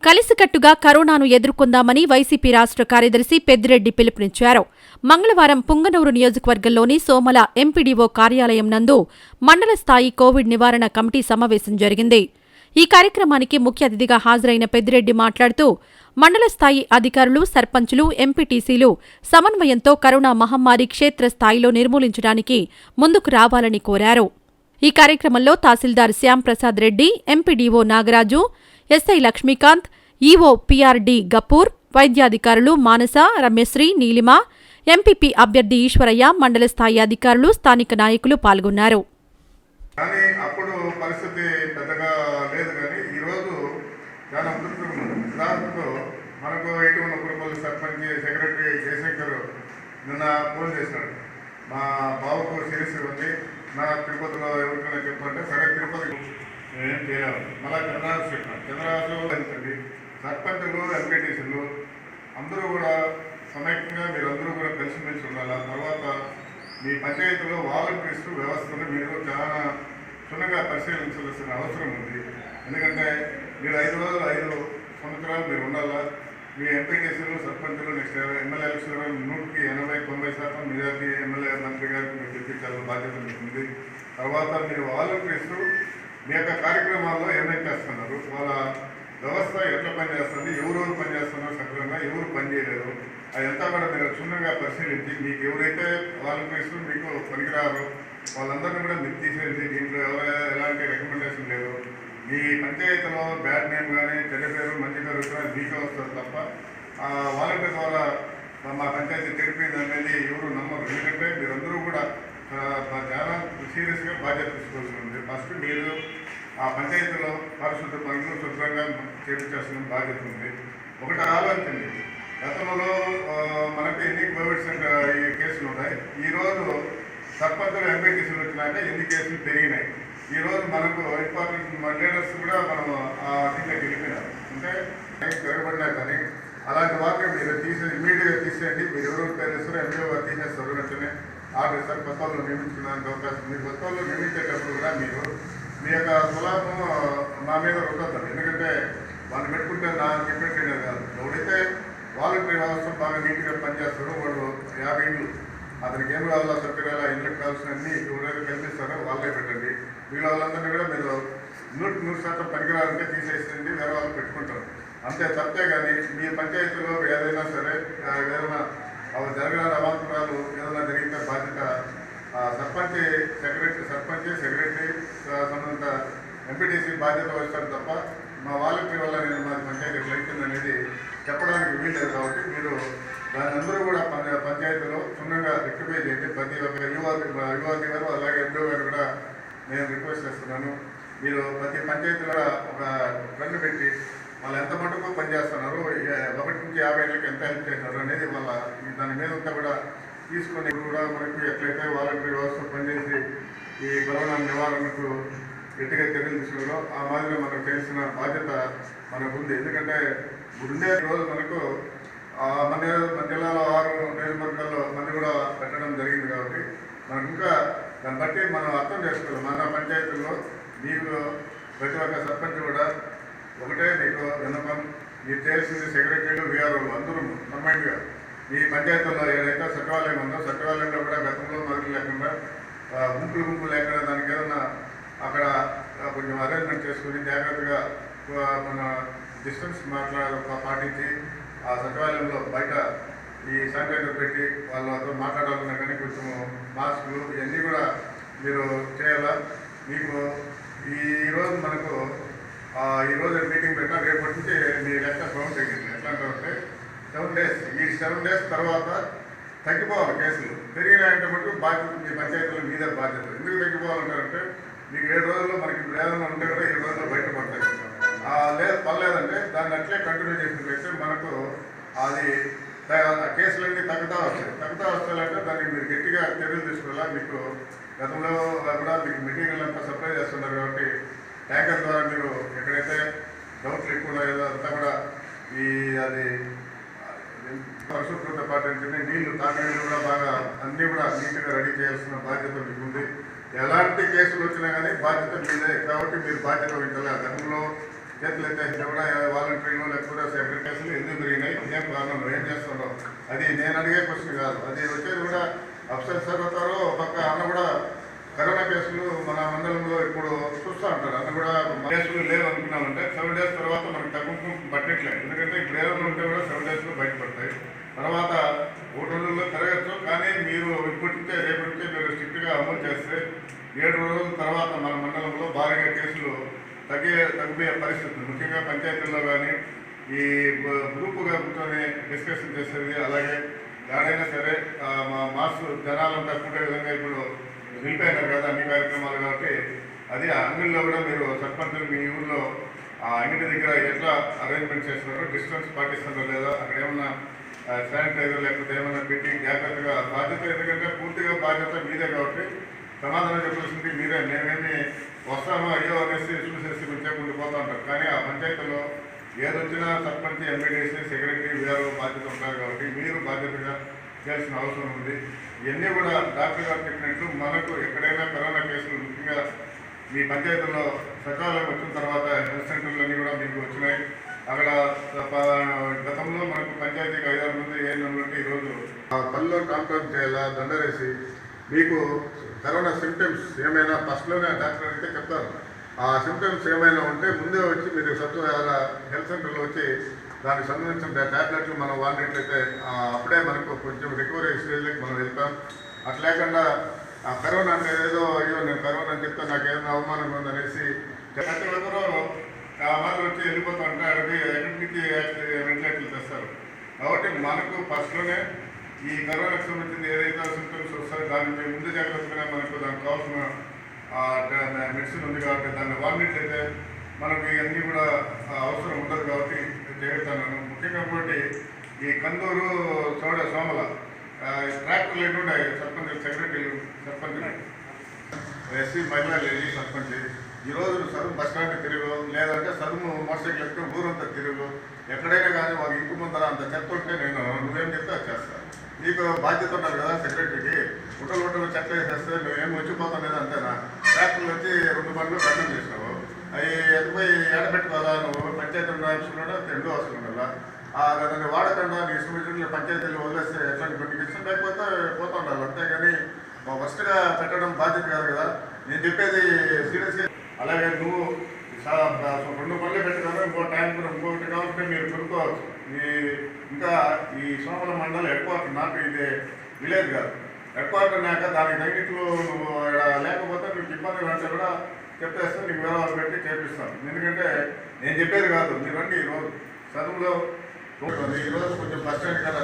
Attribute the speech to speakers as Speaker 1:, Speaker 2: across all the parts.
Speaker 1: కలిసికట్టుగా కరోనాను ఎదుర్కొందామని వైసీపీ రాష్ట్ర కార్యదర్శి పెద్దిరెడ్డి పిలుపునిచ్చారు. మంగళవారం పుంగనూరు నియోజకవర్గంలోని సోమల ఎంపీడీఓ కార్యాలయం నందు మండల స్థాయి కోవిడ్ నివారణ కమిటీ సమావేశం జరిగింది. ఈ కార్యక్రమానికి ముఖ్య అతిథిగా హాజరైన పెద్దిరెడ్డి మాట్లాడుతూ మండల స్థాయి అధికారులు, సర్పంచులు, ఎంపీటీసీలు సమన్వయంతో కరోనా మహమ్మారి క్షేత్రస్థాయిలో నిర్మూలించడానికి ముందుకు రావాలని కోరారు. ఈ కార్యక్రమంలో tahsildar Shyamprasad Reddy, MPDO Nagaraju, SI Lakshmikanth, EO PRD Gafoor, వైద్యాధికారులు మానస, రమ్యశ్రీ, నీలిమ, ఎంపీపీ అభ్యర్థి ఈశ్వరయ్య, మండల స్థాయి అధికారులు, స్థానిక నాయకులు పాల్గొన్నారు.
Speaker 2: కానీ అప్పుడు పరిస్థితి పెద్దగా లేదు. కానీ ఈరోజు చాలా ఉదాహరణకు మనకు ఎటువంటి పురపల్లి సర్పంచ్ సెక్రటరీ జయశంకర్ నిన్న ఫోన్ చేశాడు. మా బాబుకు సిరీస్ ఉంది, నా తిరుపతిలో ఎవరికైనా చెప్పంటే సరే తిరుపతి ఏం చేయాలి. మళ్ళీ చంద్రరాజు చెప్పాను. చంద్రరాజు అండి సర్పంచులు, ఎంపీటీసీలు అందరూ కూడా సమైక్యంగా మీరందరూ కూడా కలిసిమెలిసి ఉండాలి. తర్వాత మీ పంచాయతీలో వాలంటీర్స్ వ్యవస్థను మీరు చాలా క్షుణ్ణంగా పరిశీలించాల్సిన అవసరం ఉంది. ఎందుకంటే మీరు 5 సంవత్సరాలు మీరు ఉండాలా. మీ ఎంపీటీసీలు, సర్పంచులు next MLA election 100-90% majority MLA మంత్రి గారికి మీరు తెప్పించాలని బాధ్యత ఉంటుంది. తర్వాత మీరు వాలంటీర్స్ మీ యొక్క కార్యక్రమాల్లో ఏమేమి చేస్తున్నారు, వాళ్ళ వ్యవస్థ ఎట్లా పనిచేస్తుంది, ఎవరెవరు పనిచేస్తున్నారు, సక్రమంగా ఎవరు పనిచేయలేరు, అదంతా కూడా మీరు క్షుణ్ణంగా పరిశీలించి మీకు ఎవరైతే వాలంటీర్స్ మీకు పనికిరారో వాళ్ళందరినీ కూడా మీరు తీసేసి దీంట్లో ఎలాంటి రికమెండేషన్ లేదు. మీ పంచాయతీలో బ్యాడ్ నేమ్ కానీ చెడ్డ పేరు మంచి పేరు మీకే వస్తుంది తప్ప వాలంటీర్ ద్వారా మా పంచాయతీ చెడిపోయింది అనేది ఎవరు నమ్మరు. ఎందుకంటే మీరందరూ కూడా చాలా సీరియస్గా బాధ్యత తీసుకోవాల్సి ఉంది. ఫస్ట్ మీరు ఆ పంచాయతీలో పరిశుద్ధ పనులు శుభ్రంగా చేపించాల్సిన బాధ్యత ఉంది. ఒకటి ఆలోచించండి, గతంలో మనకు ఎన్ని కోవిడ్ సెంటర్ ఈ కేసులు ఉన్నాయి. ఈరోజు సర్పంచులు, ఎంపీటీసీలు వచ్చినాక ఎన్ని కేసులు పెరిగినాయి. ఈరోజు మనకు ఇంపార్టెంట్ లీడర్స్ కూడా మనం దీంట్లోకి వెళ్ళిపోయినారు. అంటే పెరగబడినా కానీ అలాంటి వాటిని మీరు ఇమీడియట్గా తీసేయండి. మీరు ఎవరు పేరు ఎంపీఓ తీసేస్తారు, వెంటనే ఆర్డర్ సార్ కొత్త వాళ్ళు నియమించడానికి అవకాశం. మీరు కొత్త వాళ్ళు నియమించేటప్పుడు కూడా మీరు మీ యొక్క కులాలను నా మీద రుద్దద్దు. ఎందుకంటే వాళ్ళు పెట్టుకుంటే నా చెప్పేది కాదు. ఎవడైతే వాలంటీర్ వ్యవస్థ బాగా నీట్గా పనిచేస్తాడో వాడు 50 ఇండ్లు అతనికి ఏం కావాలో సౌకర్యాలు ఇండ్లకు కావాల్సినవన్నీ ఎవరైతే కల్పిస్తారో వాళ్ళే పెట్టండి. వీళ్ళ వాళ్ళందరినీ కూడా మీరు 100% పనికిరాలంటే తీసేసింది వేరే వాళ్ళు పెట్టుకుంటారు. అంతే తప్పే. కానీ మీ పంచాయతీలో ఏదైనా సరే ఏదైనా జరగని అవాంతరాలు ఏదైనా జరిగితే బాధ్యత సర్పంచ్ సెక్రటరీ సంబంధిత ఎంపీటీసీ బాధ్యత వస్తారు తప్ప మా వాలంటీర్ వల్ల నేను మా పంచాయతీ లైతుంది అనేది చెప్పడానికి వీల్లేదు. కాబట్టి మీరు దాని అందరూ కూడా పంచాయతీలో క్షుణ్ణంగా రెక్టిఫై చేయండి. ప్రతి ఒక్క యువతి గారు అలాగే ఎండో గారు కూడా నేను రిక్వెస్ట్ చేస్తున్నాను. మీరు ప్రతి పంచాయతీలో ఒక ట్రెండ్ పెట్టి వాళ్ళు ఎంత మటుకు పనిచేస్తున్నారు, 1 నుంచి 50 ఏళ్ళకి ఎంత హెల్ప్ చేస్తున్నారు అనేది వాళ్ళ దాని మీద అంతా కూడా తీసుకొని కూడా మనకు ఎట్లయితే వాలంటీర్ వ్యవస్థ పనిచేసి ఈ కరోనా నివారణకు గట్టిగా చర్యలు తీసుకోవడం ఆ మాదిరిగా మనకు చేసిన బాధ్యత మనకు ఉంది. ఎందుకంటే ఉండే రోజు మనకు మన జిల్లాలో 6 నియోజకవర్గాల్లో మంది కూడా పెట్టడం జరిగింది. కాబట్టి మనకు ఇంకా దాన్ని బట్టి మనం అర్థం చేసుకోవాలి. మన పంచాయతీల్లో మీకు ప్రతి ఒక్క సర్పంచ్ కూడా ఒకటే మీకు విన్నపం, మీరు చేయాల్సింది సెక్రటరీలు, వీఆర్ఓలు అందరూ కంబైన్డ్గా మీ పంచాయతీల్లో ఏదైతే సచివాలయం ఉందో సచివాలయంలో కూడా గతంలో మొదలు లేకుండా గుంపులు లేకుండా దానికి ఏదన్నా అక్కడ కొంచెం అరేంజ్మెంట్ చేసుకుని జాగ్రత్తగా మన డిస్టెన్స్ పాటించి ఆ సచివాలయంలో బయట ఈ శానిటైజర్ పెట్టి వాళ్ళతో మాట్లాడాలన్నా కానీ కొంచెం మాస్కులు ఇవన్నీ కూడా మీరు చేయాలా. మీకు ఈరోజు మనకు ఈరోజు మీటింగ్ పెట్టినా రేపటి నుంచి మీ లెక్క కౌంట్ తగ్గింది. ఎట్లా అంటే 7 days, ఈ 7 days తర్వాత తగ్గిపోవాలి. కేసులు పెరిగినాయంటే మటుకు బాధ్యత మీ పంచాయతీలో మీదే బాధ్యత. ఎందుకు తగ్గిపోవాలంటారంటే మీకు 7 రోజుల్లో మనకి ఏదైనా ఉంటే కూడా 7 రోజుల్లో బయటపడతాయి. లేదు పర్లేదంటే దాన్ని అట్లే కంటిన్యూ చేసినట్లయితే మనకు అది కేసులన్నీ తగ్గుతా వస్తాయంటే దానికి మీరు గట్టిగా చర్యలు తీసుకోవాలా. మీకు గతంలో కూడా మీకు మెటీరియల్ అంతా సప్లై చేస్తున్నారు. కాబట్టి ట్యాంకర్ ద్వారా మీరు ఎక్కడైతే డౌట్లు ఎక్కువ ఉన్నాయో అంతా కూడా అది పరిశుభ్రత పాటించండి. నీళ్లు తాగనీళ్ళు కూడా బాగా అన్నీ కూడా నీట్గా రెడీ చేయాల్సిన బాధ్యత మీకు ఉంది. ఎలాంటి కేసులు వచ్చినా కానీ బాధ్యత మీదే. కాబట్టి మీరు బాధ్యత వహించాలి. గతంలో చేతులు ఎత్తేస్తే కూడా వాలంటీర్లు లేకపోతే సెక్రటరీ కేసులు ఎందుకు పెరిగినాయి, ఏం కారణం, ఏం చేస్తున్నావు, అది నేను అడిగే క్వశ్చన్ కాదు. అది వచ్చేది కూడా అఫ్సర్స్ అవుతారు. పక్క అన్న కూడా కరోనా కేసులు మన మండలంలో ఇప్పుడు చూస్తూ ఉంటారు. అన్న కూడా కేసులు లేవు అనుకున్నామంటే 7 days తర్వాత మనకు తగ్గుంపు పట్టట్లేదు. ఎందుకంటే ఇప్పుడు ఏదైనా ఉంటే కూడా 7 daysలో బయటపడతాయి. తర్వాత 1 రోజుల్లో తిరగచ్చు. కానీ మీరు ఇప్పటి నుంచే రేపటి నుంచే మీరు స్ట్రిక్ట్గా అమలు చేస్తే 7 రోజుల తర్వాత మన మండలంలో భారీగా కేసులు తగ్గిపోయే పరిస్థితి. ముఖ్యంగా పంచాయతీల్లో కానీ ఈ గ్రూపుగా కూర్చొని డిస్కషన్ చేసేది, అలాగే ఎక్కడైనా సరే మా మాస్ జనాలంతా కూడే విధంగా ఇప్పుడు నిలిపోయినారు కదా అన్ని కార్యక్రమాలు. కాబట్టి అది అంగడిలో కూడా మీరు సర్పంచులు మీ ఊళ్ళో ఆ అంగడి దగ్గర ఎట్లా అరేంజ్మెంట్ చేస్తున్నారు, డిస్టెన్స్ పాటిస్తున్నారో లేదా, అక్కడ ఏమన్నా శానిటైజర్ లేకపోతే ఏమైనా పెట్టి జాగ్రత్తగా బాధ్యత, ఎందుకంటే పూర్తిగా బాధ్యత మీదే కాబట్టి సమాధానం చెప్పాల్సింది మీరే. మేమేమి వస్తామో అయ్యో అనేసి చూసేసి కొంచెం ఉండిపోతూ ఉంటారు. కానీ ఆ పంచాయతీలో ఏదొచ్చినా సర్పంచ్, ఎంపీడీసీ, సెక్రటరీ వీరు బాధ్యత ఉంటారు. కాబట్టి మీరు బాధ్యతగా చేయాల్సిన అవసరం ఉంది. ఇవన్నీ కూడా డాక్టర్ గారు చెప్పినట్టు మనకు ఎక్కడైనా కరోనా కేసులు ముఖ్యంగా మీ పంచాయతీలో సకాలం వచ్చిన తర్వాత హెల్త్ సెంటర్లన్నీ కూడా మీకు వచ్చినాయి. అక్కడ గతంలో మనకు పంచాయతీకి 5-6 మంది ఏంటంటే ఈరోజు పనిలో కాంప్రమైజ్ చేయాలా, దండరేసి మీకు కరోనా సిమ్టమ్స్ ఏమైనా ఫస్ట్లోనే డాక్టర్ అయితే చెప్తారు. ఆ సిమ్టమ్స్ ఏమైనా ఉంటే ముందే వచ్చి మీరు హెల్త్ సెంటర్లో వచ్చి దానికి సంబంధించిన ట్యాబ్లెట్లు మనం వాడినట్లయితే అప్పుడే మనకు కొంచెం రికవరీ స్టేజ్లోకి మనం వెళ్తాం. అట్లా లేకుండా కరోనా అంటే ఏదో అయ్యో నేను కరోనా అని చెప్తే నాకు ఏదైనా అవమానంగా ఉందనేసి ప్రతి ఒక్కరూ మాటలు వచ్చి వెళ్ళిపోతూ ఉంటే అది ఎక్కడికి వెంటిలేటర్లు తెస్తారు. కాబట్టి మనకు ఫస్ట్లోనే ఈ కరోనాకు సంబంధించిన ఏదైతే సింటమ్స్ వస్తాయో దాన్ని ముందు జాగ్రత్తగానే మనకు దానికి కావాల్సిన మెడిసిన్ ఉంది కాబట్టి దాన్ని వాడినట్లయితే మనకి అన్నీ కూడా అవసరం ఉండదు. కాబట్టి చేస్తాను ముఖ్యంగా కాబట్టి ఈ కందూరు సోమల ట్రాక్టర్లు ఏంటంటే సర్పంచ్, సెక్రటరీలు, సర్పంచ్, ఎస్సీ మహిళా లేడీ సర్పంచ్ ఈరోజు సరుము బస్ స్టాండ్ తిరుగు, లేదంటే సరుము మోటార్ సైకిల్ ఎక్కడ ఊరంతా తిరుగు, ఎక్కడైనా కానీ వాళ్ళ ఇంటి ముందర అంత చెత్త ఉంటే నేను నువ్వేం చెప్తే అది చేస్తాను. నీకు బాధ్యత ఉన్నారు కదా సెక్రటరీకి, హోటల్ చెత్త వేసేస్తే నువ్వేం వచ్చిపోతాం లేదా అంతేనా? ట్రాక్టర్లు వచ్చి 2 బండ్లు ఖండం చేసినావు, అవి ఎదిపోయి ఏడబెట్టుకోవాలా, నువ్వు పంచాయతీ రాసుకున్నాడా 2 అవసరం కదా. దాన్ని వాడకుండా నీ ఇష్టం పంచాయతీలు వదిలేస్తే ఎట్లాంటి పండుగ లేకపోతే పోతా ఉండాలి. అంతేగాని ఫస్ట్గా పెట్టడం బాధ్యత కాదు కదా. నేను చెప్పేది సీరియస్గా. అలాగే నువ్వు 2 పనులు పెట్టుకోవాలి, ఇంకో ట్యాంక్ ఇంకొకటి కావాలంటే మీరు కొనుక్కోవచ్చు. ఇంకా ఈ సోమల మండలం హెడ్ క్వార్టర్, నాకు ఇది విలేజ్ కాదు, హెడ్ క్వార్టర్ నాక దానికి తగ్గిట్లు నువ్వు లేకపోతే మీకు ఇబ్బంది అంటే కూడా చెప్పేస్తే నీకు వేరే వాళ్ళు పెట్టి చేపిస్తాను. ఎందుకంటే నేను చెప్పేది కాదు, మీరు రండి. ఈరోజు చదువులో ఈరోజు కొంచెం బస్ స్టాండ్ కదా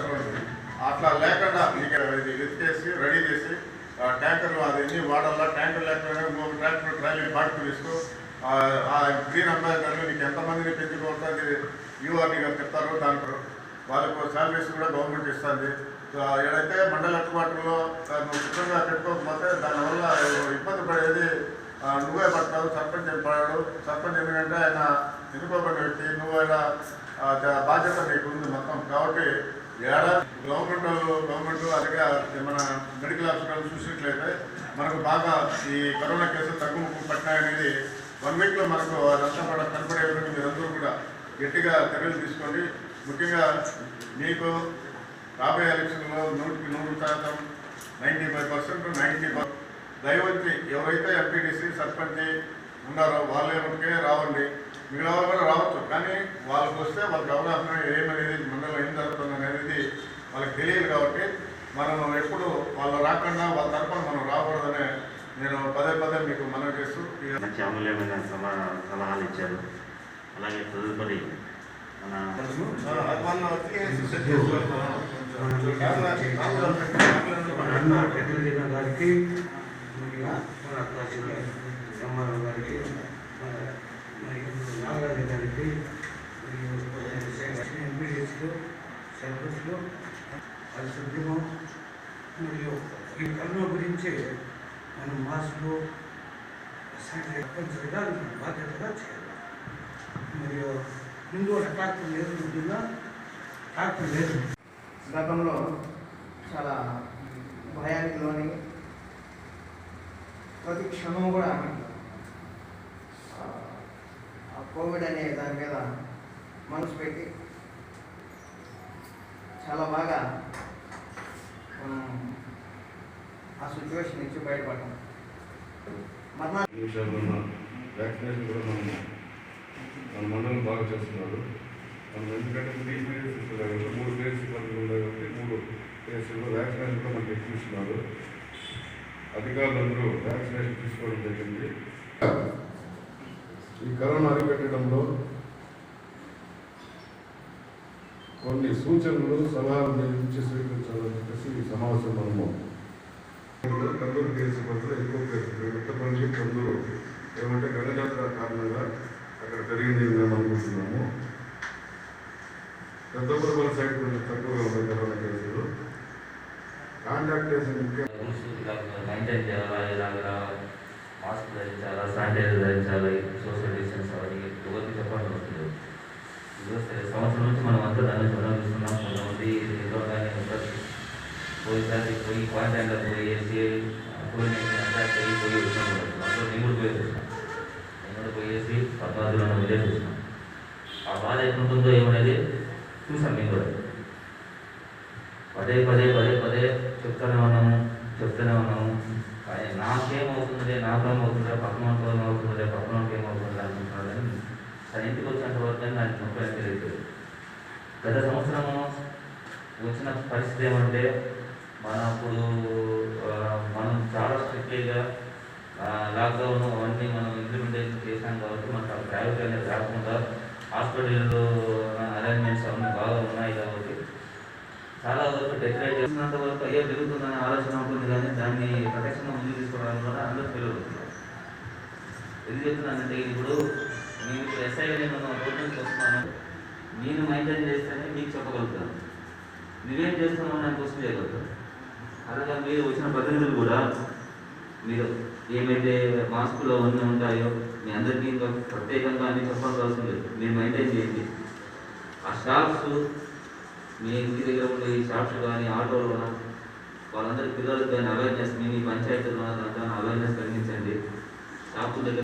Speaker 2: అట్లా లేకుండా మీకు ఎత్తికేసి రెడీ చేసి ట్యాంకర్లు అది ఎన్ని వాడాలా, ట్యాంకర్ లేకపోయినా ఇంకొక ట్రాక్టర్ ట్రాలీ బాటికి తీసుకో. గ్రీన్ అంబాసిడర్లు నీకు ఎంతమందిని పెంచుకోవచ్చు అది యూఆర్డీ గారు చెప్తారు. దాంట్లో వాళ్ళకు శాలరీస్ కూడా గవర్నమెంట్ ఇస్తుంది. ఏదైతే మండల హెడ్ క్వార్టర్లో నువ్వు శుభ్రంగా పెట్టుకోకపోతే దానివల్ల ఇబ్బంది పడేది నువ్వే పడతావు. సర్పంచ్ పడాడు. సర్పంచ్ ఎందుకంటే ఆయన ఎన్నుకోబడిన వ్యక్తి, నువ్వు ఆయన బాధ్యత నీకు ఉంది మొత్తం. కాబట్టి గవర్నమెంట్ అలాగే మన మెడికల్ హాస్పిటల్ చూసినట్లయితే మనకు బాగా ఈ కరోనా కేసులు తగ్గుముఖం పట్టినాయనేది 1 weekలో మనకు అదంతా కూడా కనపడే విధంగా మీరందరూ కూడా గట్టిగా చర్యలు తీసుకోండి. ముఖ్యంగా మీకు రాబోయే ఎలక్షన్లో 100% 95%, 90% దయవంచి ఎవరైతే ఎంపీడీసీ, సర్పంచ్ ఉన్నారో వాళ్ళు ఎవరికే రావండి. మిగిలిన వాళ్ళు కూడా రావచ్చు. కానీ వాళ్ళకి వస్తే వాళ్ళకి అవగాహన ఏమనేది మండలం ఏం జరుగుతుంది అనేది వాళ్ళకి తెలియదు. కాబట్టి మనం ఎప్పుడు వాళ్ళు రాకుండా వాళ్ళ తరఫున మనం రాకూడదనే నేను పదే మీకు మనవి చేస్తూ
Speaker 3: మంచి అమూల్యమైన సలహాలు ఇచ్చారు. అలాగే తదుపరి గారికి ఎంఆర్ఓ గారికి నాగరాజు గారికి ఎంపీడీసీలు, సర్పంచ్లు పరిశుభ్రము మరియు ఈ కరోనా గురించి మనం మాస్కులు తప్పనిసరిగా బాధ్యతగా చేయాలి. మరియు ముందు ట్రాక్టర్ లేదు, ముందుగా ట్రాక్టర్ లేదు.
Speaker 4: గతంలో చాలా భయానికి లోని ప్రతి క్షణం కూడా కోవిడ్ అనే దాని మీద మనసు పెట్టి చాలా బాగా మనం ఆ సిచ్యువేషన్ నుంచి బయటపడ్డాం. మరణా
Speaker 5: వ్యాక్సినేషన్ కూడా మన మండలం బాగా చేస్తున్నారు. మనం ఎందుకంటే 3 ఫేజ్ సిబ్బంది ఉన్నాయి కాబట్టి 3 ఫేజ్లో వ్యాక్సినేషన్ కూడా మనకి ఎక్కిస్తున్నారు. అధికారులందరూ వ్యాక్సినేషన్ తీసుకోవడం జరిగింది. ఈ కరోనా అరికట్టడంలో కొన్ని సూచనలు సలహాలు నుంచి స్వీకరించాలని చెప్పేసి ఈ సమావేశం మనము కందూరు కేసు పట్ల ఎక్కువ విత్తపల్లి కందూరు ఏమంటే గణజాతర కారణంగా అక్కడ పెరిగింది మేము అనుకుంటున్నాము. పెద్దపల్లి సైడ్ కొంచెం తక్కువగా ఉన్నాయి కరోనా కేసులు. కాంటాక్ట్ చేసిన ముఖ్య
Speaker 6: మెయింటైన్ చేయాలా, ఇలాగా మాస్క్ ధరించాలా, శానిటైజర్ ధరించాలి, సోషల్ డిస్టెన్స్ అవన్నీ ఎవరికి చెప్పాల్సి వస్తుంది. సంవత్సరం నుంచి మనం అంతా దాన్ని చదివిస్తున్నాం. కొంతమంది ఇంట్లోగానే ఉంటారు. పోయి క్వారంటైన్లో పోయేసి కోవిడ్-19 అటాక్ పోయి వచ్చినాం. అందులో నేను కూడా పోయేసి 14 విలేజ్ వచ్చినాం. ఆ బాధ ఎట్లుంటుందో ఏమనేది చూసాం. మేము కూడా పదే చెప్తూనే ఉన్నాము. కానీ నాకేమవుతుంది, నాకేమవుతుందా, పక్కనకి ఏమవుతుందా అనుకుంటున్నాను. కానీ తన ఇంటికి వచ్చినంత వరకు నాకు నొప్పి తెలియదు. గత సంవత్సరము వచ్చిన పరిస్థితి ఏమంటే మనం చాలా స్ట్రిక్ట్గా లాక్డౌన్ అవన్నీ మనం ఇంప్లిమెంటేషన్ చేశాం కాబట్టి మనకు గ్రావిటీ అనేది రాకుండా హాస్పిటల్లో అరేంజ్మెంట్స్ అవన్నీ బాగా ఉన్నాయి కాబట్టి చాలా వరకు డెకరేట్ చేసినంత వరకు అయ్యో జరుగుతుందనే ఆలోచన ఉంటుంది. కానీ దాన్ని ప్రొటెక్షన్గా ముందుకు తీసుకోవడానికి కూడా అందరూ ఫెయిల్ అవుతున్నారు. ఎందుకు చెప్తున్నానంటే ఇప్పుడు నేను ఇప్పుడు ఎస్ఐగా నేను రోడ్ నుంచి వస్తున్నాను. నేను మెయింటైన్ చేస్తేనే మీకు చెప్పగలుగుతాను. నువ్వేం చేస్తున్నావు అని క్వశ్చన్ చేయగలుగుతాను. అలాగే మీరు వచ్చిన ప్రతినిధులు కూడా మీరు ఏమైతే మాస్కులు అవన్నీ ఉంటాయో మీ అందరికీ ఇంకా ప్రత్యేకంగా అన్ని చెప్పాల్సి అవసరం లేదు. మీరు మెయింటైన్ చేయండి. ఆ స్టాఫ్స్ మీ ఇంటి దగ్గర ఉండే ఈ షాప్స్ కానీ ఆటోలు వాళ్ళందరి పిల్లలకు కానీ అవేర్నెస్ మీ పంచాయతీలో దాంట్లో అవేర్నెస్ కలిగించండి. షాపుల దగ్గర